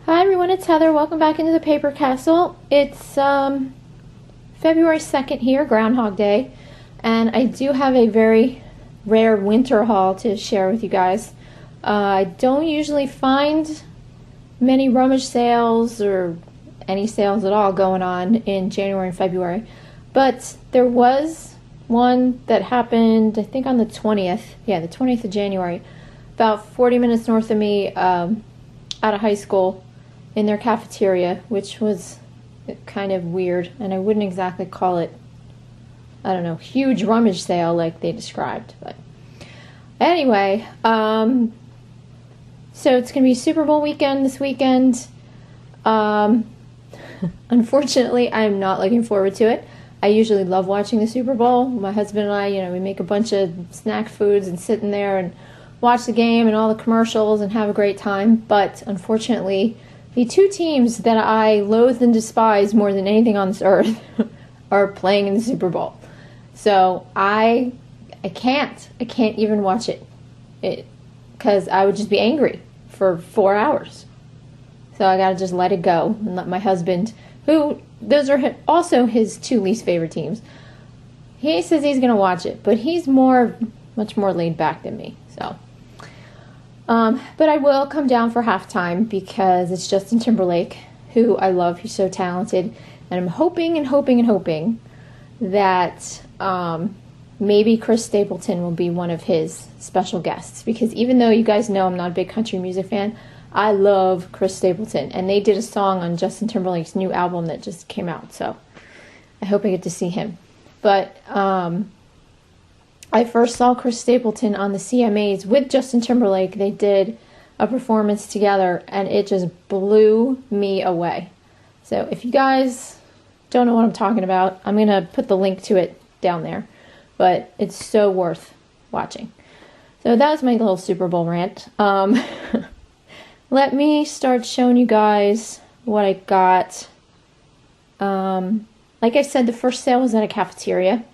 Hi everyone, it's Heather. Welcome back into the Paper Castle. It's February 2nd here, Groundhog Day, and I do have a very rare winter haul to share with you guys. I don't usually find many rummage sales or any sales at all going on in January and February, but there was one that happened, I think on the 20th, the 20th of January, about 40 minutes north of me, out of high school, in their cafeteria, which was kind of weird, and I wouldn't exactly call it, I don't know, huge rummage sale like they described. But anyway, so it's gonna be Super Bowl weekend this weekend. Unfortunately, I'm not looking forward to it. I usually love watching the Super Bowl. My husband and I, we make a bunch of snack foods and sit in there and watch the game and all the commercials and have a great time. But unfortunately, the two teams that I loathe and despise more than anything on this earth are playing in the Super Bowl. So I can't even watch it because I would just be angry for 4 hours. So I gotta just let it go and let my husband, who those are also his two least favorite teams, he says he's gonna watch it, but he's much more laid back than me. So. But I will come down for halftime because it's Justin Timberlake, who I love. He's so talented. And I'm hoping that maybe Chris Stapleton will be one of his special guests. Because even though you guys know I'm not a big country music fan, I love Chris Stapleton. And they did a song on Justin Timberlake's new album that just came out. So I hope I get to see him. But I first saw Chris Stapleton on the CMAs with Justin Timberlake. They did a performance together, and it just blew me away. So if you guys don't know what I'm talking about, I'm going to put the link to it down there. But it's so worth watching. So that was my little Super Bowl rant. Let me start showing you guys what I got. Like I said, the first sale was at a cafeteria.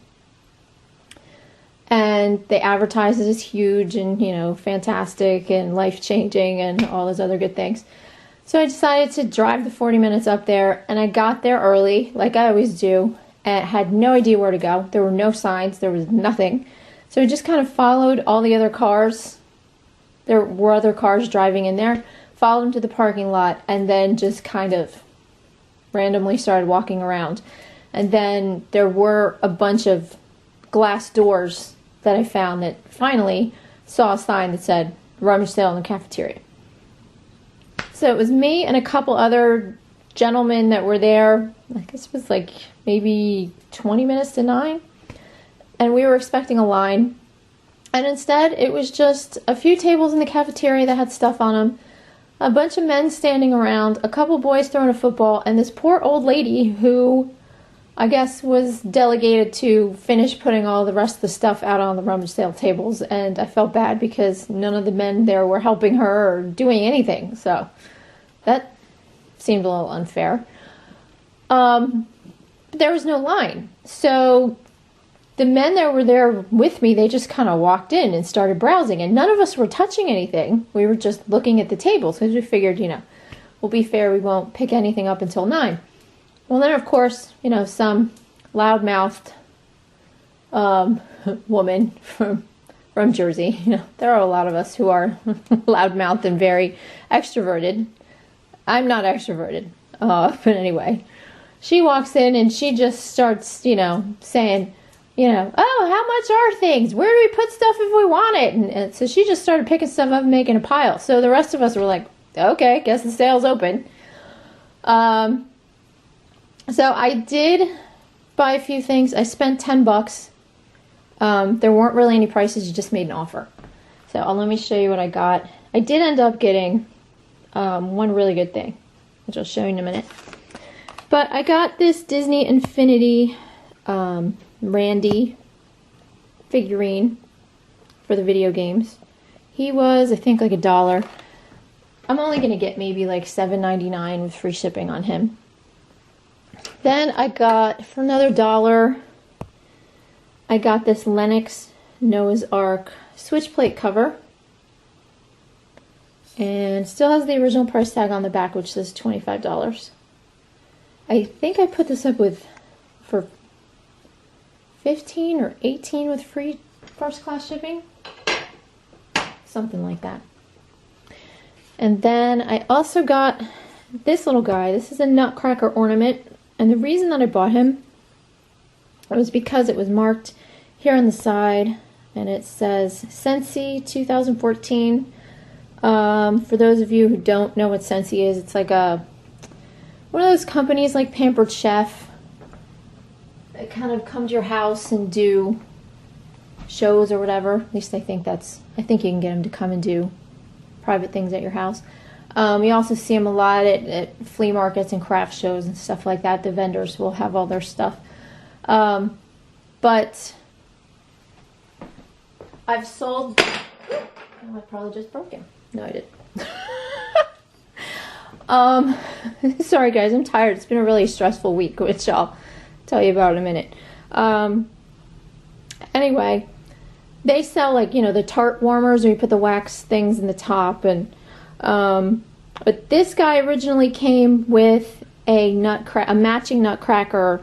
And they advertised it as huge and, fantastic and life-changing and all those other good things. So I decided to drive the 40 minutes up there, and I got there early, like I always do, and had no idea where to go. There were no signs. There was nothing. So I just kind of followed all the other cars. There were other cars driving in there, followed them to the parking lot, and then just kind of randomly started walking around. And then there were a bunch of glass doors that I found that finally saw a sign that said Rummage Sale in the cafeteria. So it was me and a couple other gentlemen that were there. I guess it was like maybe 20 minutes to 9. And we were expecting a line. And instead it was just a few tables in the cafeteria that had stuff on them, a bunch of men standing around, a couple boys throwing a football, and this poor old lady who I guess was delegated to finish putting all the rest of the stuff out on the rummage sale tables, and I felt bad because none of the men there were helping her or doing anything, so that seemed a little unfair. But there was no line, so the men that were there with me, they just kind of walked in and started browsing, and none of us were touching anything. We were just looking at the tables because we figured, we'll be fair, we won't pick anything up until 9. Well, then, of course, some loudmouthed woman from Jersey. There are a lot of us who are loudmouthed and very extroverted. I'm not extroverted. But anyway, she walks in and she just starts, saying, oh, how much are things? Where do we put stuff if we want it? And so she just started picking stuff up and making a pile. So the rest of us were like, okay, guess the sale's open. So I did buy a few things. I spent $10. There weren't really any prices. You just made an offer. So let me show you what I got. I did end up getting one really good thing, which I'll show you in a minute. But I got this Disney Infinity Randy figurine for the video games. He was, I think, like $1. I'm only going to get maybe like $7.99 with free shipping on him. Then I got, for another $1, I got this Lennox Noah's Ark switch plate cover. And still has the original price tag on the back, which says $25. I think I put this up for 15 or 18 with free first class shipping. Something like that. And then I also got this little guy. This is a nutcracker ornament. And the reason that I bought him was because it was marked here on the side. And it says Scentsy 2014. For those of you who don't know what Scentsy is, it's like one of those companies like Pampered Chef. They kind of come to your house and do shows or whatever. At least I think you can get them to come and do private things at your house. You also see them a lot at flea markets and craft shows and stuff like that. The vendors will have all their stuff. But I've sold... Oh, I probably just broke him. No, I didn't. Sorry guys, I'm tired. It's been a really stressful week, which I'll tell you about in a minute. Anyway, they sell like, the tart warmers where you put the wax things in the top, and but this guy originally came with a matching nutcracker,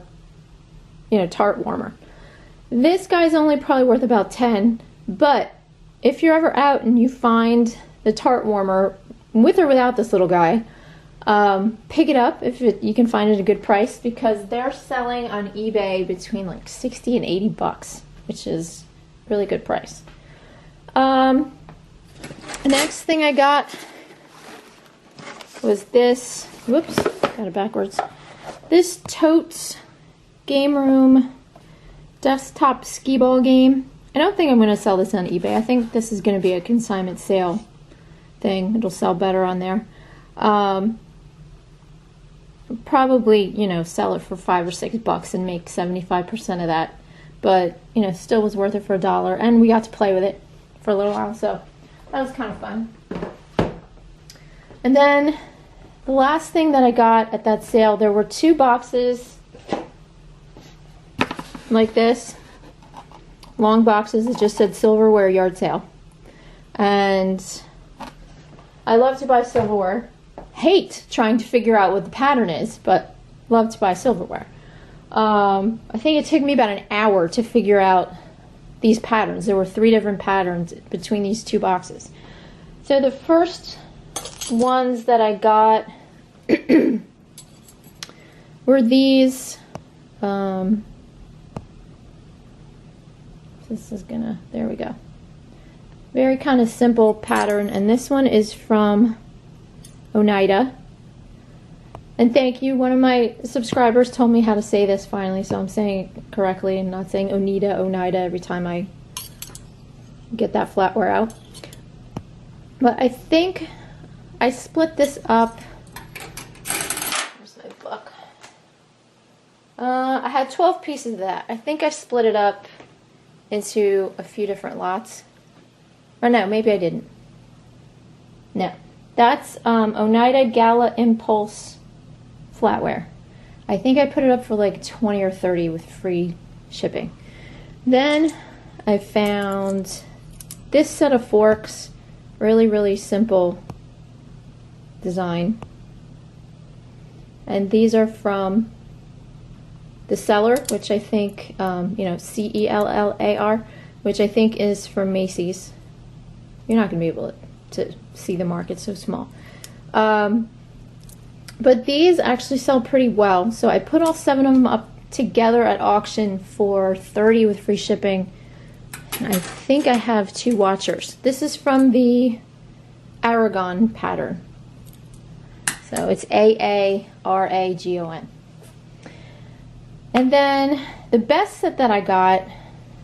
tart warmer. This guy's only probably worth about 10, but if you're ever out and you find the tart warmer with or without this little guy, pick it up if you can find it at a good price, because they're selling on eBay between like 60 and 80 bucks, which is a really good price. The next thing I got was this, whoops, got it backwards, this Totes Game Room desktop skee ball game. I don't think I'm going to sell this on eBay. I think this is going to be a consignment sale thing. It'll sell better on there. Probably, sell it for $5 or $6 and make 75% of that. But, still was worth it for $1. And we got to play with it for a little while, so that was kind of fun. And then the last thing that I got at that sale, there were 2 boxes like this. Long boxes. It just said silverware yard sale. And I love to buy silverware. Hate trying to figure out what the pattern is, but love to buy silverware. I think it took me about an hour to figure out these patterns. There were 3 different patterns between these 2 boxes. So the first ones that I got were these. This is there we go. Very kind of simple pattern, and this one is from Oneida. And thank you, one of my subscribers told me how to say this finally, so I'm saying it correctly and not saying Oneida every time I get that flatware out. But I think I split this up. Where's my book? I had 12 pieces of that. I think I split it up into a few different lots. Or no, maybe I didn't. No. That's Oneida Gala Impulse flatware. I think I put it up for like 20 or 30 with free shipping. Then I found this set of forks. Really, really simple design. And these are from the Cellar, which I think, Cellar, which I think is from Macy's. You're not going to be able to see the mark, it's so small. But these actually sell pretty well. So I put all 7 of them up together at auction for $30 with free shipping. And I think I have 2 watchers. This is from the Aragon pattern. So it's Aaragon. And then the best set that I got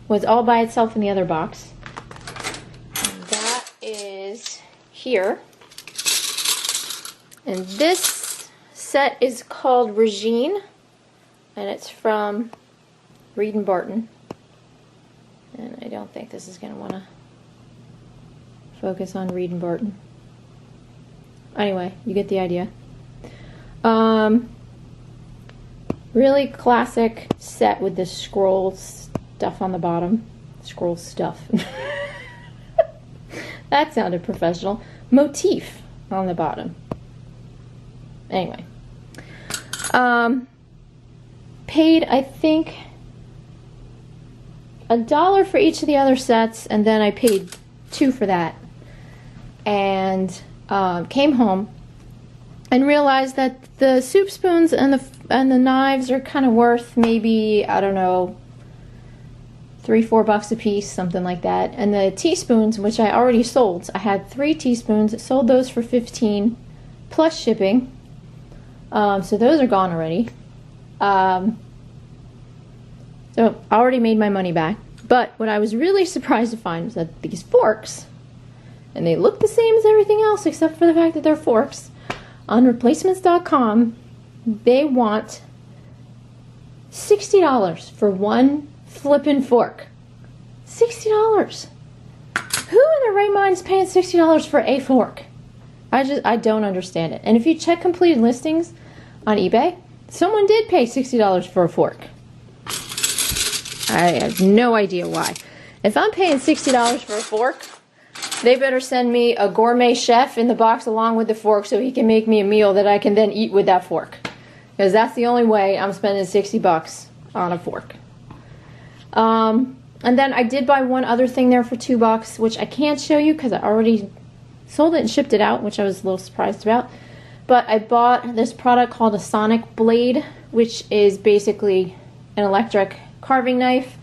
was all by itself in the other box. And that is here. And this set is called Regine, and it's from Reed & Barton. And I don't think this is going to want to focus on Reed & Barton. Anyway, you get the idea. Really classic set with this scroll stuff on the bottom. Scroll stuff. That sounded professional. Motif. on the bottom. Anyway. Paid, I think, $1 for each of the other sets, and then I paid $2 for that. And came home and realized that the soup spoons and the knives are kind of worth maybe, I don't know, $3-4 a piece, something like that. And the teaspoons, which I already sold, I had 3 teaspoons, sold those for $15 plus shipping. So those are gone already. So I already made my money back. But what I was really surprised to find was that these forks, and they look the same as everything else except for the fact that they're forks, on replacements.com, they want $60 for one flippin' fork. $60. Who in their right mind is paying $60 for a fork? I don't understand it. And if you check completed listings on eBay, someone did pay $60 for a fork. I have no idea why. If I'm paying $60 for a fork, they better send me a gourmet chef in the box along with the fork so he can make me a meal that I can then eat with that fork. Because that's the only way I'm spending $60 on a fork. And then I did buy one other thing there for $2, which I can't show you because I already sold it and shipped it out, which I was a little surprised about. But I bought this product called a sonic blade, which is basically an electric carving knife.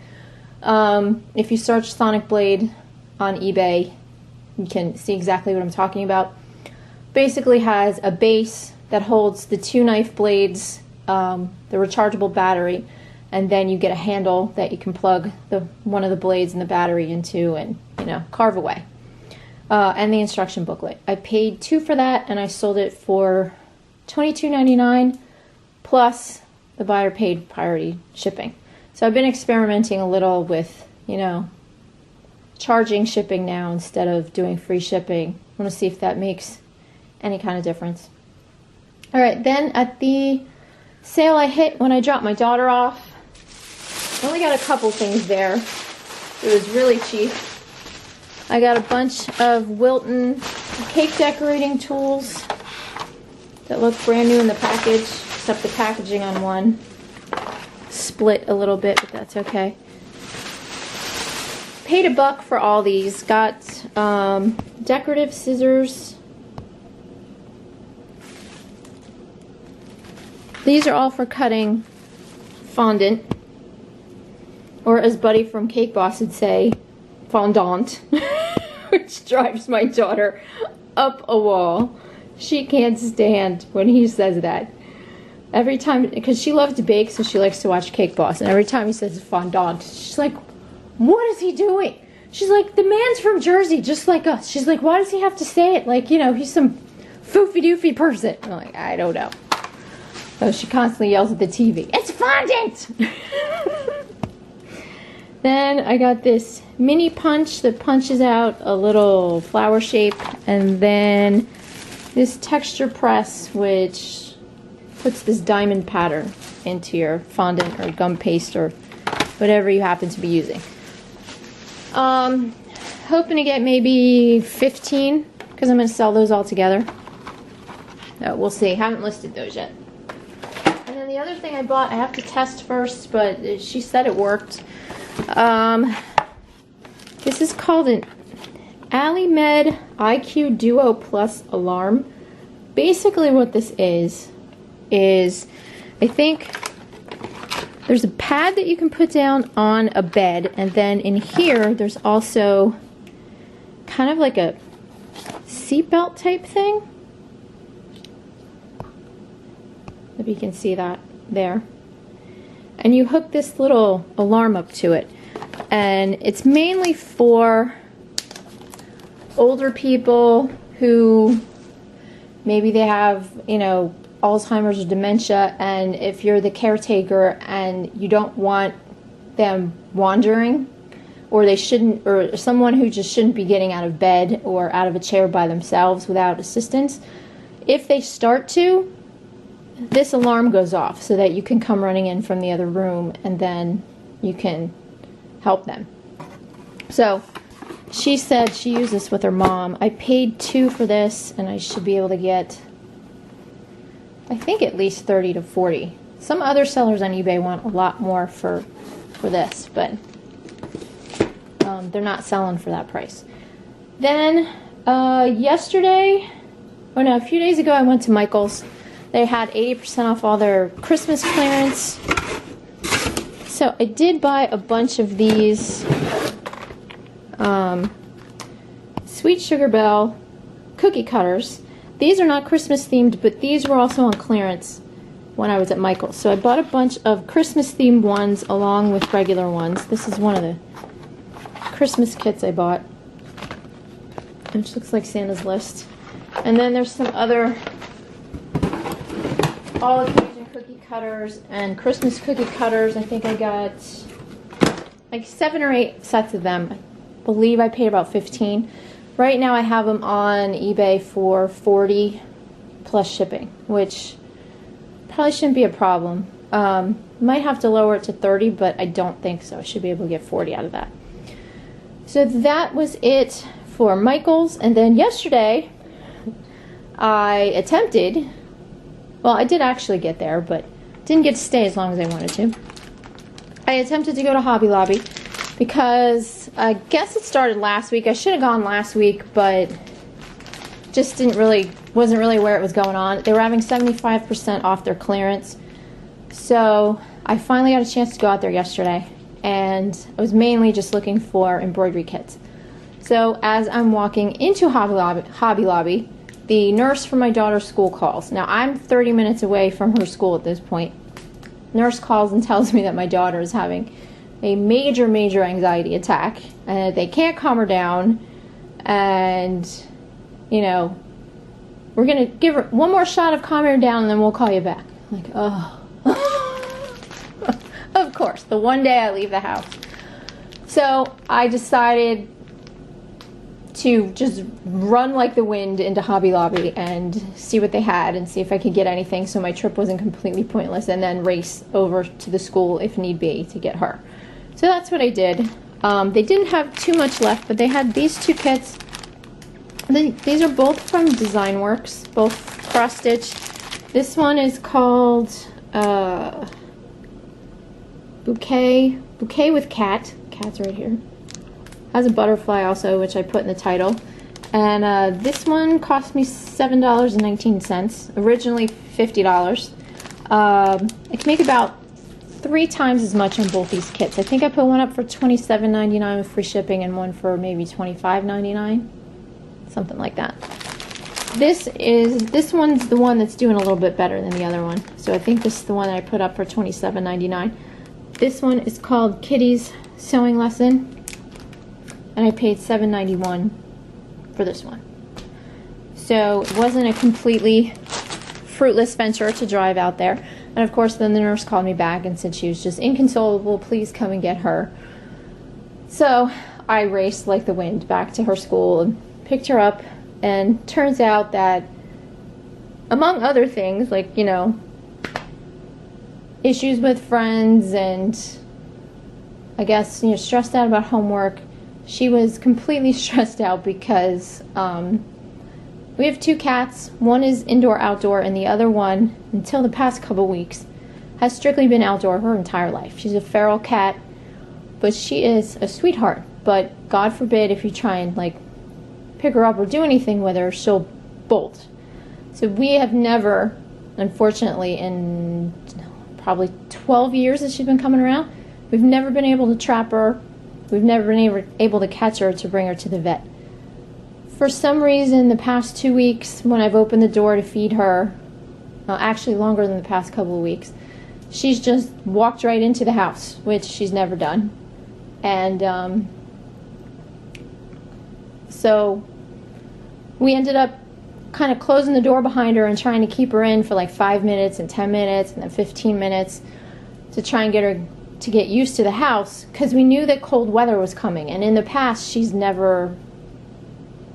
If you search sonic blade on eBay, you can see exactly what I'm talking about. Basically has a base that holds the 2 knife blades, the rechargeable battery, and then you get a handle that you can plug one of the blades in the battery into and, carve away. And the instruction booklet. I paid $2 for that, and I sold it for $22.99 plus the buyer paid priority shipping. So I've been experimenting a little with, charging shipping now instead of doing free shipping. I want to see if that makes any kind of difference. All right, then at the sale I hit when I dropped my daughter off, I only got a couple things there. It was really cheap. I got a bunch of Wilton cake decorating tools that look brand new in the package, except the packaging on one split a little bit, but that's okay. Paid $1 for all these. Got decorative scissors. These are all for cutting fondant, or as Buddy from Cake Boss would say, fondant, which drives my daughter up a wall. She can't stand when he says that. Every time, because she loves to bake, so she likes to watch Cake Boss, and every time he says fondant, she's like, what is he doing? She's like, the man's from Jersey, just like us. She's like, why does he have to say it like, he's some foofy-doofy person? I'm like, I don't know. So she constantly yells at the TV, it's fondant! Then I got this mini punch that punches out a little flower shape, and then this texture press, which puts this diamond pattern into your fondant or gum paste or whatever you happen to be using. Hoping to get maybe 15 because I'm going to sell those all together. We'll see. Haven't listed those yet. And then the other thing I bought, I have to test first, but she said it worked. This is called an AliMed IQ Duo Plus alarm. Basically what this is I think there's a pad that you can put down on a bed, and then in here there's also kind of like a seatbelt type thing. If you can see that there. And you hook this little alarm up to it. And it's mainly for older people who maybe they have, Alzheimer's or dementia, and if you're the caretaker and you don't want them wandering, or they shouldn't, or someone who just shouldn't be getting out of bed or out of a chair by themselves without assistance, if they start to, this alarm goes off so that you can come running in from the other room and then you can help them. So she said she used this with her mom. I paid $2 for this, and I should be able to get, I think, at least 30 to 40. Some other sellers on eBay want a lot more for this, but they're not selling for that price. Then yesterday, oh no, a few days ago, I went to Michael's. They had 80% off all their Christmas clearance. So I did buy a bunch of these Sweet Sugar Belle cookie cutters. These are not Christmas themed, but these were also on clearance when I was at Michael's. So I bought a bunch of Christmas themed ones along with regular ones. This is one of the Christmas kits I bought, which looks like Santa's list. And then there's some other all occasion cookie cutters and Christmas cookie cutters. I think I got like 7 or 8 sets of them. I believe I paid about $15. Right now I have them on eBay for $40 plus shipping, which probably shouldn't be a problem. Might have to lower it to $30, but I don't think so. I should be able to get $40 out of that. So that was it for Michael's. And then yesterday I attempted, well, I did actually get there, but didn't get to stay as long as I wanted to. I attempted to go to Hobby Lobby because I guess it started last week. I should have gone last week, but just wasn't really where it was going on. They were having 75% off their clearance. So I finally got a chance to go out there yesterday, and I was mainly just looking for embroidery kits. So as I'm walking into Hobby Lobby, the nurse from my daughter's school calls. Now I'm 30 minutes away from her school at this point. Nurse calls and tells me that my daughter is having a major anxiety attack, and they can't calm her down, and you know, we're gonna give her one more shot of calming her down and then we'll call you back. I'm like, oh. Of course, the one day I leave the house. So I decided to just run like the wind into Hobby Lobby and see what they had and see if I could get anything so my trip wasn't completely pointless, and then race over to the school if need be to get her. So that's what I did. They didn't have too much left, but they had these 2 kits. These are both from Design Works, both cross-stitched. This one is called Bouquet with Cat. Cat's right here. Has a butterfly also, which I put in the title. And this one cost me $7.19. Originally $50. I can make about 3 times as much on both these kits. I think I put one up for $27.99 with free shipping and one for maybe $25.99. Something like that. This one's the one that's doing a little bit better than the other one. So I think this is the one that I put up for $27.99. This one is called Kitty's Sewing Lesson, and I paid $7.91 for this one. So it wasn't a completely fruitless venture to drive out there. And of course then the nurse called me back and said she was just inconsolable, please come and get her. So I raced like the wind back to her school and picked her up, and turns out that among other things, like, you know, issues with friends and I guess, you know, stressed out about homework, she was completely stressed out because we have 2 cats. One is indoor-outdoor, and the other one, until the past couple weeks, has strictly been outdoor her entire life. She's a feral cat, but she is a sweetheart. But God forbid if you try and, like, pick her up or do anything with her, she'll bolt. So we have never, unfortunately, in probably 12 years that she's been coming around, we've never been able to trap her. We've never been able to catch her to bring her to the vet. For some reason, the past 2 weeks, when I've opened the door to feed her, actually longer than the past couple of weeks, she's just walked right into the house, which she's never done. And so we ended up kind of closing the door behind her and trying to keep her in for like 5 minutes and 10 minutes and then 15 minutes to try and get her to get used to the house, because we knew that cold weather was coming. And in the past, she's never,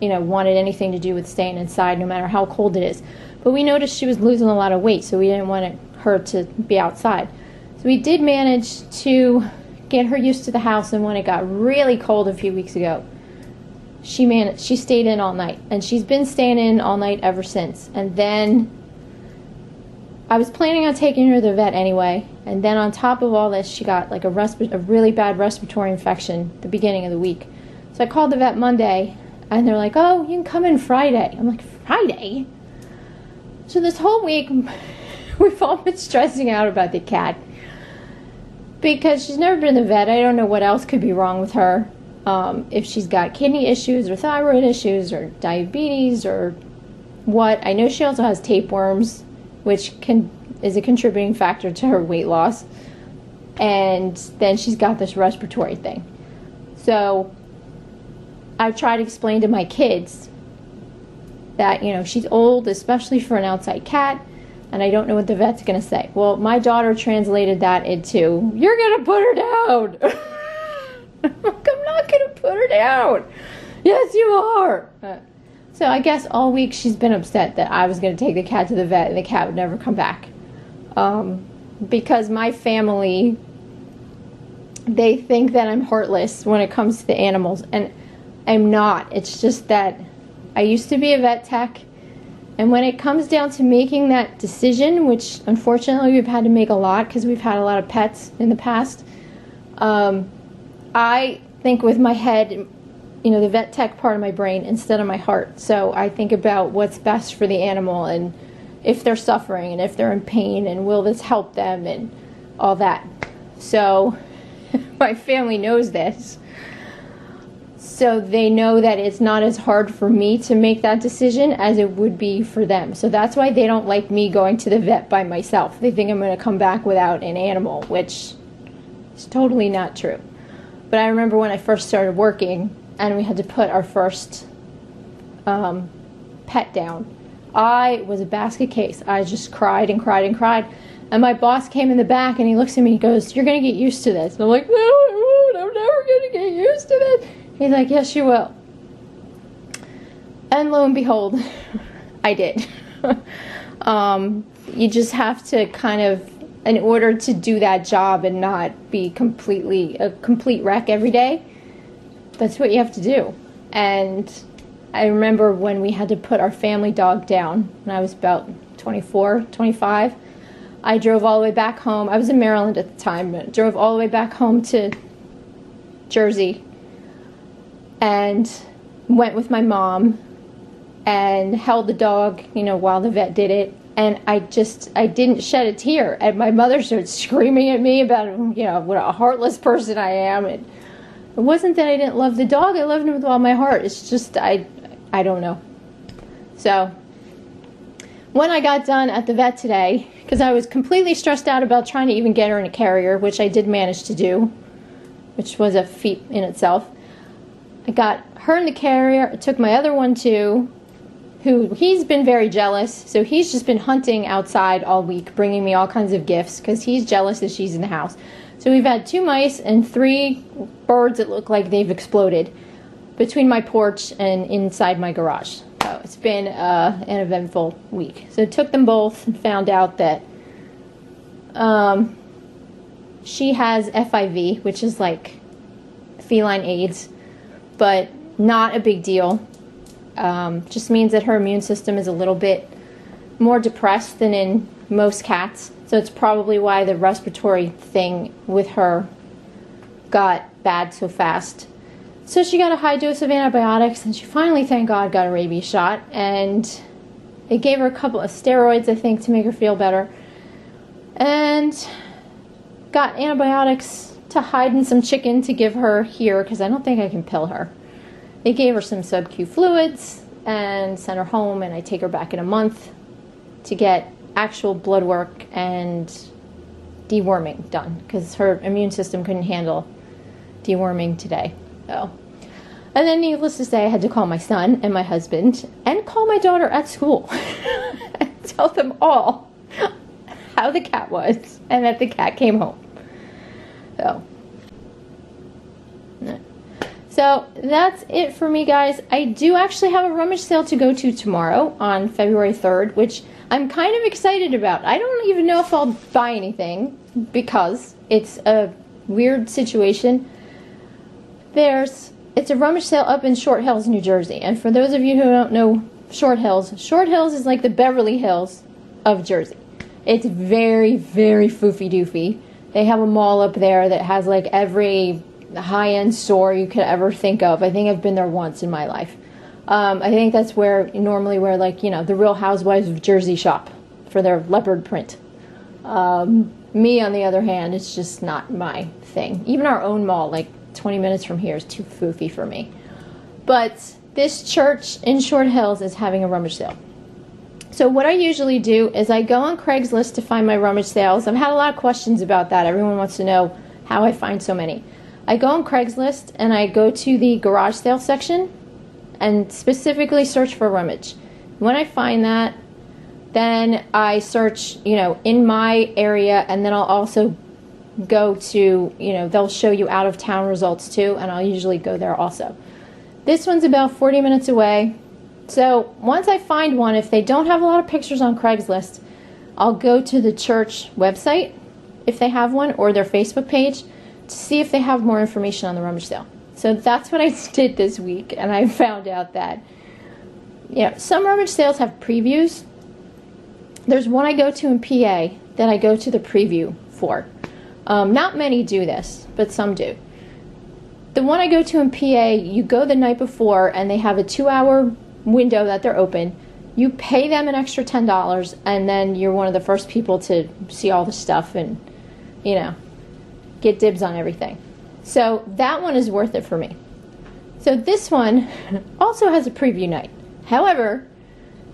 you know, wanted anything to do with staying inside no matter how cold it is. But we noticed she was losing a lot of weight, so we didn't want her to be outside. So we did manage to get her used to the house, and when it got really cold a few weeks ago, she stayed in all night, and she's been staying in all night ever since. And then I was planning on taking her to the vet anyway, and then on top of all this, she got like a really bad respiratory infection at the beginning of the week. So I called the vet Monday, and they're like, oh, you can come in Friday. I'm like, Friday? So this whole week, we've all been stressing out about the cat because she's never been to the vet. I don't know what else could be wrong with her. If she's got kidney issues or thyroid issues or diabetes or what. I know she also has tapeworms, which is a contributing factor to her weight loss. And then she's got this respiratory thing. So I try to explain to my kids that, she's old, especially for an outside cat, and I don't know what the vet's going to say. Well, my daughter translated that into, you're going to put her down. I'm not going to put her down. Yes, you are. So I guess all week she's been upset that I was going to take the cat to the vet and the cat would never come back. Because my family, they think that I'm heartless when it comes to the animals, and I'm not. It's just that I used to be a vet tech, and when it comes down to making that decision, which unfortunately we've had to make a lot because we've had a lot of pets in the past, I think with my head, the vet tech part of my brain instead of my heart. So I think about what's best for the animal and if they're suffering and if they're in pain and will this help them and all that. So my family knows this. So they know that it's not as hard for me to make that decision as it would be for them. So that's why they don't like me going to the vet by myself. They think I'm going to come back without an animal, which is totally not true. But I remember when I first started working and we had to put our first pet down, I was a basket case. I just cried and cried and cried. And my boss came in the back and he looks at me and he goes, you're going to get used to this. And I'm like, no, I won't. I'm never going to get used to this. He's like, yes, you will. And lo and behold, I did. You just have to kind of, in order to do that job and not be a complete wreck every day, that's what you have to do. And I remember when we had to put our family dog down when I was about 24, 25, I drove all the way back home. I was in Maryland at the time, but drove all the way back home to Jersey and went with my mom and held the dog, while the vet did it. And I didn't shed a tear. And my mother started screaming at me about, what a heartless person I am. And it wasn't that I didn't love the dog. I loved him with all my heart. It's just, I don't know. So when I got done at the vet today, because I was completely stressed out about trying to even get her in a carrier, which I did manage to do, which was a feat in itself. I got her in the carrier. I took my other one too, who he's been very jealous, so he's just been hunting outside all week, bringing me all kinds of gifts because he's jealous that she's in the house. So we've had 2 mice and 3 birds that look like they've exploded between my porch and inside my garage. So it's been an eventful week. So I took them both and found out that she has FIV, which is like feline AIDS, but not a big deal. Just means that her immune system is a little bit more depressed than in most cats. So it's probably why the respiratory thing with her got bad so fast. So she got a high dose of antibiotics, and she finally, thank God, got a rabies shot. And it gave her a couple of steroids, I think, to make her feel better. And got antibiotics to hide in some chicken to give her here, because I don't think I can pill her. They gave her some sub-Q fluids and sent her home, and I take her back in a month to get actual blood work and deworming done, because her immune system couldn't handle deworming today. So, and then needless to say, I had to call my son and my husband and call my daughter at school and tell them all how the cat was and that the cat came home. So that's it for me, guys. I do actually have a rummage sale to go to tomorrow on February 3rd, which I'm kind of excited about. I don't even know if I'll buy anything because it's a weird situation. It's it's a rummage sale up in Short Hills, New Jersey. And for those of you who don't know Short Hills is like the Beverly Hills of Jersey. It's very, very foofy-doofy. They have a mall up there that has like every high-end store you could ever think of. I think I've been there once in my life. I think that's where like, you know, the Real Housewives of Jersey shop for their leopard print. Me, on the other hand, it's just not my thing. Even our own mall, like 20 minutes from here, is too foofy for me. But this church in Short Hills is having a rummage sale. So what I usually do is I go on Craigslist to find my rummage sales. I've had a lot of questions about that. Everyone wants to know how I find so many. I go on Craigslist and I go to the garage sale section and specifically search for rummage. When I find that, then I search, you know, in my area, and then I'll also go to, you know, they'll show you out of town results too, and I'll usually go there also. This one's about 40 minutes away. So once I find one, if they don't have a lot of pictures on Craigslist, I'll go to the church website, if they have one, or their Facebook page, to see if they have more information on the rummage sale. So that's what I did this week, and I found out that, yeah, some rummage sales have previews. There's one I go to in PA that I go to the preview for. Not many do this, but some do. The one I go to in PA, you go the night before, and they have a 2-hour window that they're open. You pay them an extra $10, and then you're one of the first people to see all the stuff and, you know, get dibs on everything. So that one is worth it for me. So this one also has a preview night. However,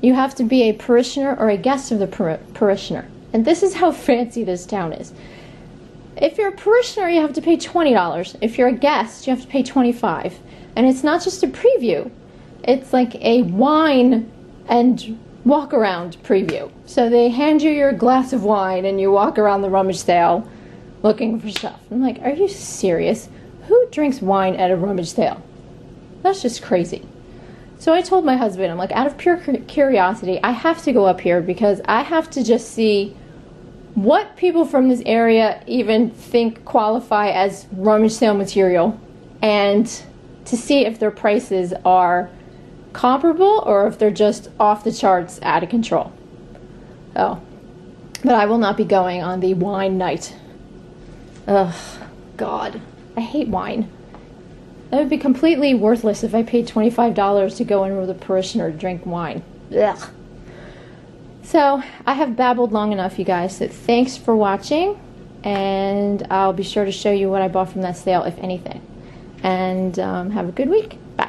you have to be a parishioner or a guest of the parishioner. And this is how fancy this town is. If you're a parishioner, you have to pay $20. If you're a guest, you have to pay $25. And it's not just a preview. It's like a wine and walk around preview. So they hand you your glass of wine and you walk around the rummage sale looking for stuff. I'm like, are you serious? Who drinks wine at a rummage sale? That's just crazy. So I told my husband, I'm like, out of pure curiosity, I have to go up here because I have to just see what people from this area even think qualify as rummage sale material, and to see if their prices are comparable or if they're just off the charts, out of control. Oh, but I will not be going on the wine night. Ugh, God, I hate wine. That would be completely worthless if I paid $25 to go in with a parishioner to drink wine. Ugh. So, I have babbled long enough, you guys, so thanks for watching, and I'll be sure to show you what I bought from that sale, if anything. And have a good week. Bye.